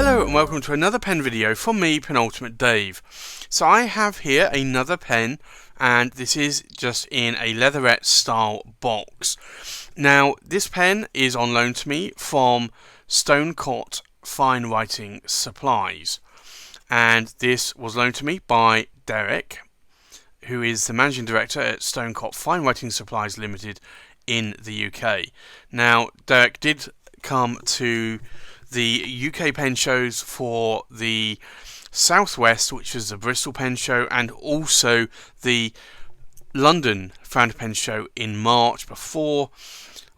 Hello and welcome to another pen video from me, Penultimate Dave. So I have here another pen, and this is just in a leatherette style box. Now this pen is on loan to me from Stonecott Fine Writing Supplies, and this was loaned to me by Derek, who is the managing director at Stonecott Fine Writing Supplies Limited in the UK. Now Derek did come to the UK pen shows for the Southwest, which was the Bristol Pen Show, and also the London Fountain Pen Show in March, before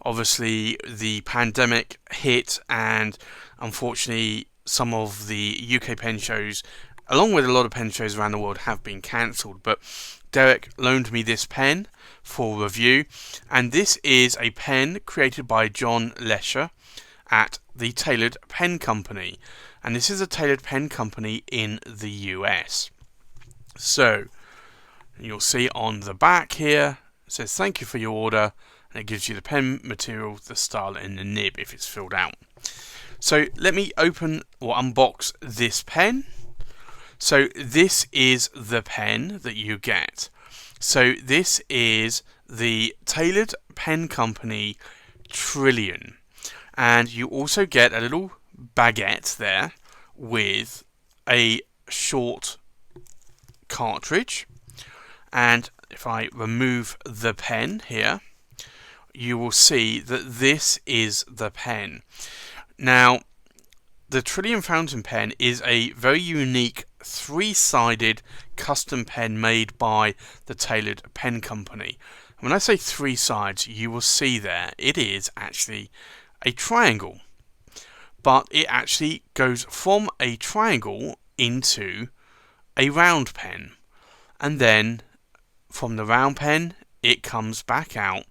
obviously the pandemic hit and unfortunately some of the UK pen shows, along with a lot of pen shows around the world, have been cancelled. But Derek loaned me this pen for review, and this is a pen created by John Lesher at the Tailored Pen Company, and this is a Tailored Pen Company in the US. So you'll see on the back here it says thank you for your order, and it gives you the pen material, the style, and the nib if it's filled out. So let me open or unbox this pen. So this is the pen that you get. So this is the Tailored Pen Company Trillion. And you also get a little baguette there with a short cartridge. And if I remove the pen here, you will see that this is the pen. Now, the Trillion fountain pen is a very unique three-sided custom pen made by the Tailored Pen Company. When I say three sides, you will see there it is actually a triangle, but it actually goes from a triangle into a round pen, and then from the round pen it comes back out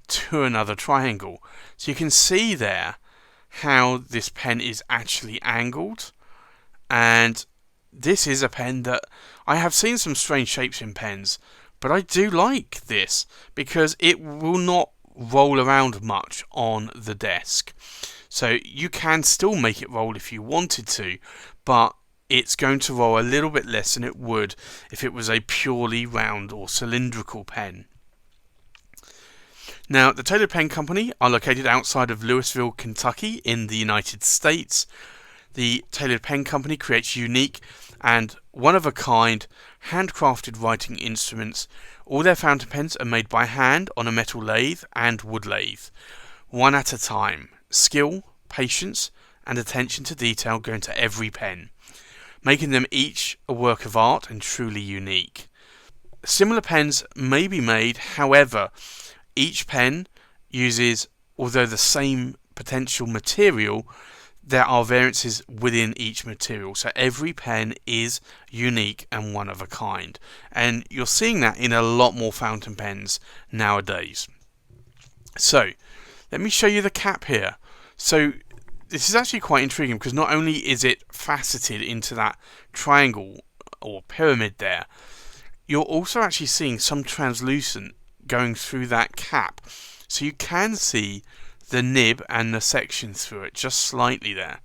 to another triangle. So you can see there how this pen is actually angled, and this is a pen that I have seen some strange shapes in pens, but I do like this because it will not roll around much on the desk. So you can still make it roll if you wanted to, but it's going to roll a little bit less than it would if it was a purely round or cylindrical pen. Now, the Tailored Pen Company are located outside of Louisville, Kentucky in the United States. The Tailored Pen Company creates unique and one-of-a-kind handcrafted writing instruments. All their fountain pens are made by hand on a metal lathe and wood lathe, one at a time. Skill, patience, and attention to detail go into every pen, making them each a work of art and truly unique. Similar pens may be made, however, each pen uses, although the same potential material, there are variances within each material, so every pen is unique and one of a kind, and you're seeing that in a lot more fountain pens nowadays. So let me show you the cap here. So this is actually quite intriguing because not only is it faceted into that triangle or pyramid there, you're also actually seeing some translucent going through that cap, so you can see the nib and the section through it just slightly there.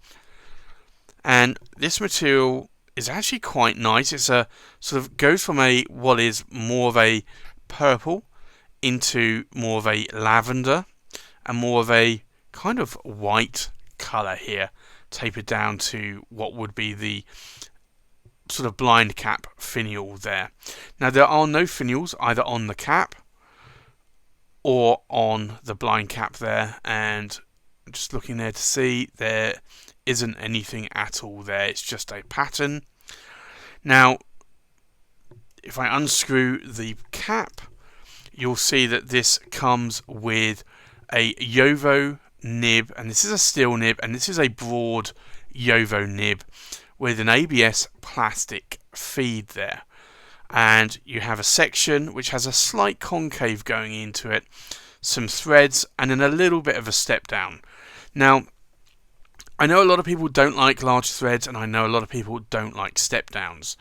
And this material is actually quite nice. It's a sort of goes from what is more of a purple into more of a lavender and more of a kind of white colour here, tapered down to what would be the sort of blind cap finial there. Now there are no finials either on the cap or on the blind cap there, and I'm just looking there to see there isn't anything at all there. It's just a pattern. Now if I unscrew the cap, you'll see that this comes with a Yovo nib, and this is a steel nib, and this is a broad Yovo nib with an ABS plastic feed there. And you have a section which has a slight concave going into it, some threads, and then a little bit of a step down. Now, I know a lot of people don't like large threads, and I know a lot of people don't like step downs.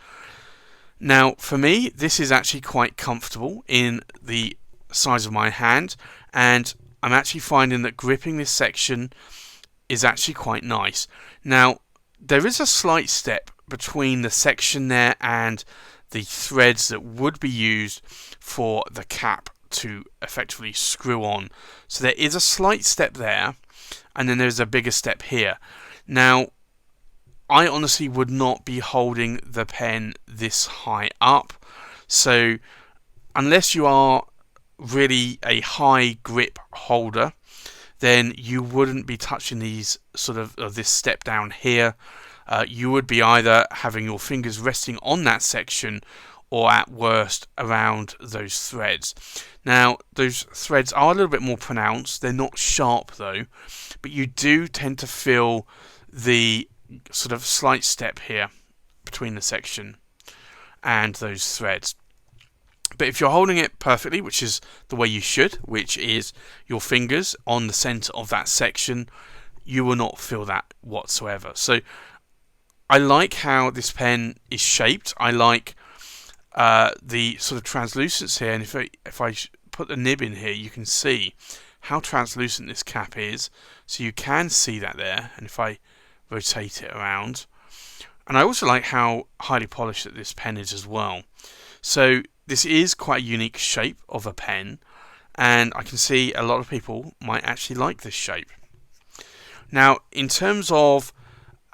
Now, for me, this is actually quite comfortable in the size of my hand, and I'm actually finding that gripping this section is actually quite nice. Now, there is a slight step between the section there and the threads that would be used for the cap to effectively screw on. So there is a slight step there, and then there's a bigger step here. Now, I honestly would not be holding the pen this high up, so unless you are really a high grip holder, then you wouldn't be touching these this step down here. You would be either having your fingers resting on that section, or at worst around those threads. Now, those threads are a little bit more pronounced. They're not sharp though, but you do tend to feel the sort of slight step here between the section and those threads. But if you're holding it perfectly, which is the way you should, which is your fingers on the center of that section, you will not feel that whatsoever. So I like how this pen is shaped. I like the sort of translucence here, and if I put the nib in here, you can see how translucent this cap is. So you can see that there, and if I rotate it around, and I also like how highly polished that this pen is as well. So this is quite a unique shape of a pen, and I can see a lot of people might actually like this shape. Now, in terms of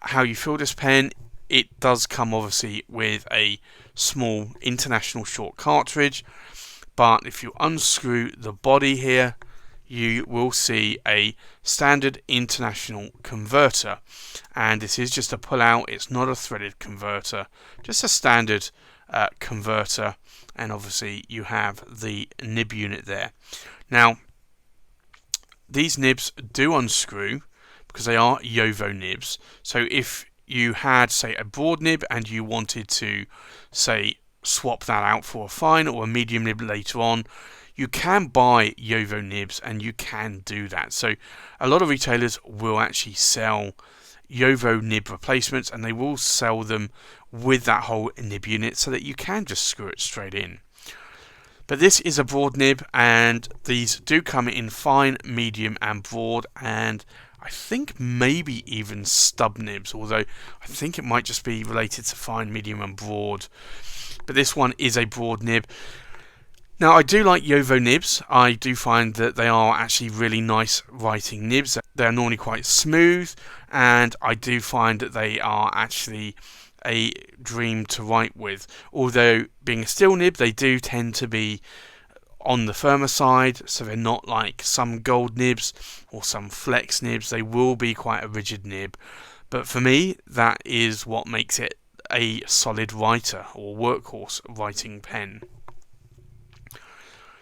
how you feel this pen, it does come obviously with a small international short cartridge, but if you unscrew the body here, you will see a standard international converter, and this is just a pull out. It's not a threaded converter, just a standard converter, and obviously you have the nib unit there. Now, these nibs do unscrew because they are JoWo nibs. So if you had, say, a broad nib and you wanted to, say, swap that out for a fine or a medium nib later on, you can buy JoWo nibs and you can do that. So a lot of retailers will actually sell JoWo nib replacements, and they will sell them with that whole nib unit so that you can just screw it straight in. But this is a broad nib, and these do come in fine, medium and broad, and I think maybe even stub nibs, although I think it might just be related to fine, medium and broad. But this one is a broad nib. Now, I do like JoWo nibs. I do find that they are actually really nice writing nibs. They're normally quite smooth, and I do find that they are actually a dream to write with. Although, being a steel nib, they do tend to be on the firmer side, so they're not like some gold nibs or some flex nibs. They will be quite a rigid nib. But for me, that is what makes it a solid writer or workhorse writing pen.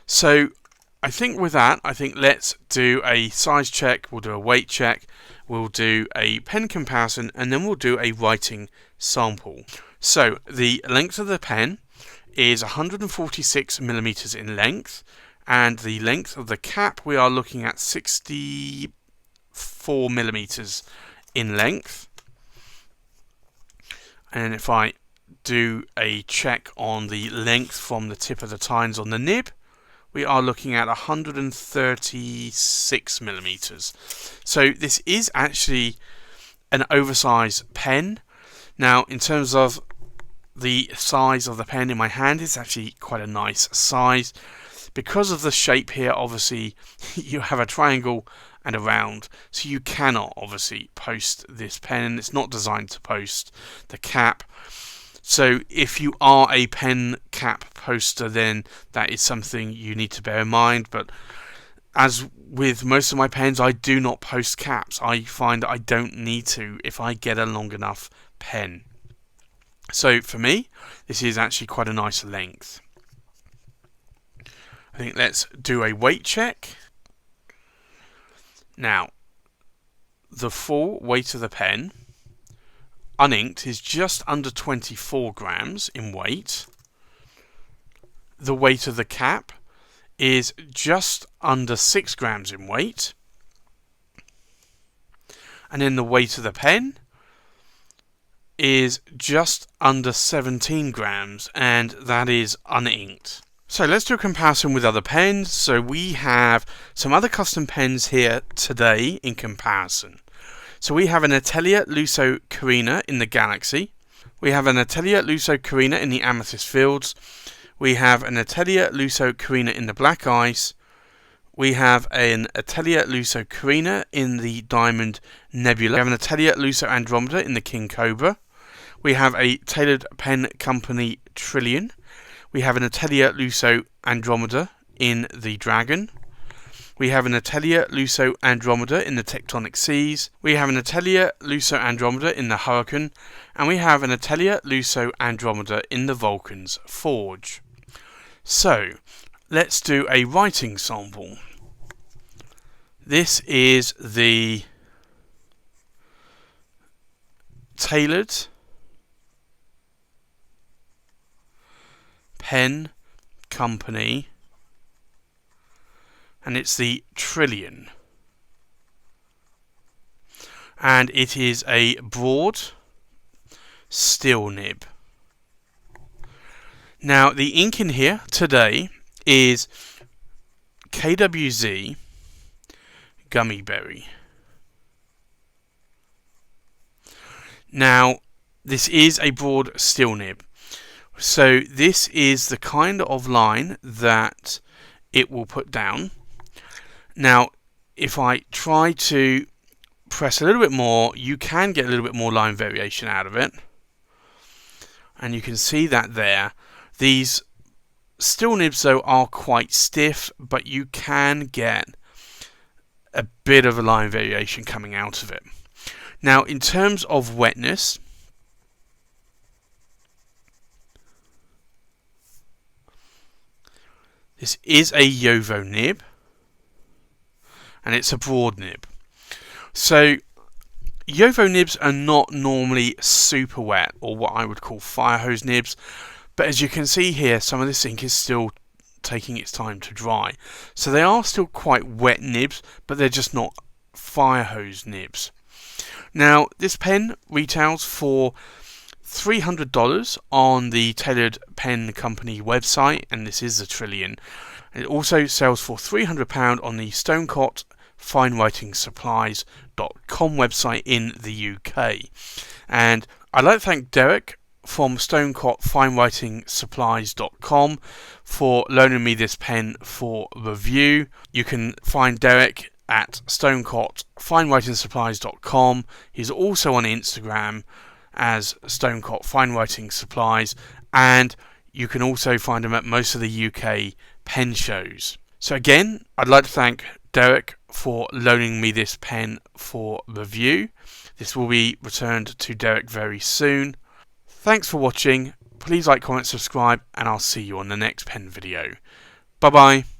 So I think with that, let's do a size check, we'll do a weight check, we'll do a pen comparison, and then we'll do a writing sample. So the length of the pen is 146 millimeters in length, and the length of the cap we are looking at 64 millimeters in length. And if I do a check on the length from the tip of the tines on the nib, we are looking at 136 millimeters. So this is actually an oversized pen. Now, in terms of the size of the pen in my hand, it's actually quite a nice size. Because of the shape here, obviously, you have a triangle and a round, so you cannot obviously post this pen. It's not designed to post the cap. So if you are a pen cap poster, then that is something you need to bear in mind. But as with most of my pens, I do not post caps. I find that I don't need to if I get a long enough pen. So for me, this is actually quite a nice length. I think let's do a weight check. Now, the full weight of the pen, uninked, is just under 24 grams in weight. The weight of the cap is just under 6 grams in weight. And then the weight of the pen is just under 17 grams, and that is uninked. So let's do a comparison with other pens. So we have some other custom pens here today in comparison. So we have an Atelier Lusso Carina in the Galaxy. We have an Atelier Lusso Carina in the Amethyst Fields. We have an Atelier Lusso Carina in the Black Ice. We have an Atelier Lusso Carina in the Diamond Nebula. We have an Atelier Lusso Andromeda in the King Cobra. We have a Tailored Pen Company Trillion. We have an Atelier Lusso Andromeda in the Dragon. We have an Atelier Lusso Andromeda in the Tectonic Seas. We have an Atelier Lusso Andromeda in the Hurricane. And we have an Atelier Lusso Andromeda in the Vulcan's Forge. So, let's do a writing sample. This is the Tailored Pen Company, and it's the Trillion, and it is a broad steel nib. Now the ink in here today is KWZ Gummy Berry. Now this is a broad steel nib, so this is the kind of line that it will put down. Now if I try to press a little bit more, you can get a little bit more line variation out of it, and you can see that there. These steel nibs though are quite stiff, but you can get a bit of a line variation coming out of it. Now in terms of wetness, this is a Yovo nib, and it's a broad nib. So Yovo nibs are not normally super wet, or what I would call fire hose nibs, but as you can see here, some of this ink is still taking its time to dry. So they are still quite wet nibs, but they're just not fire hose nibs. Now this pen retails for $300 on the Tailored Pen Company website, and this is the Trillion. It also sells for £300 on the Stonecott FineWritingSupplies.com website in the UK. And I'd like to thank Derek from Stonecott FineWritingSupplies.com for loaning me this pen for review. You can find Derek at Stonecott FineWritingSupplies.com. He's also on Instagram as Stonecott Finewriting Supplies, and you can also find him at most of the UK pen shows. So again, I'd like to thank Derek for loaning me this pen for review. This will be returned to Derek very soon. Thanks for watching. Please like, comment, subscribe, and I'll see you on the next pen video. Bye bye.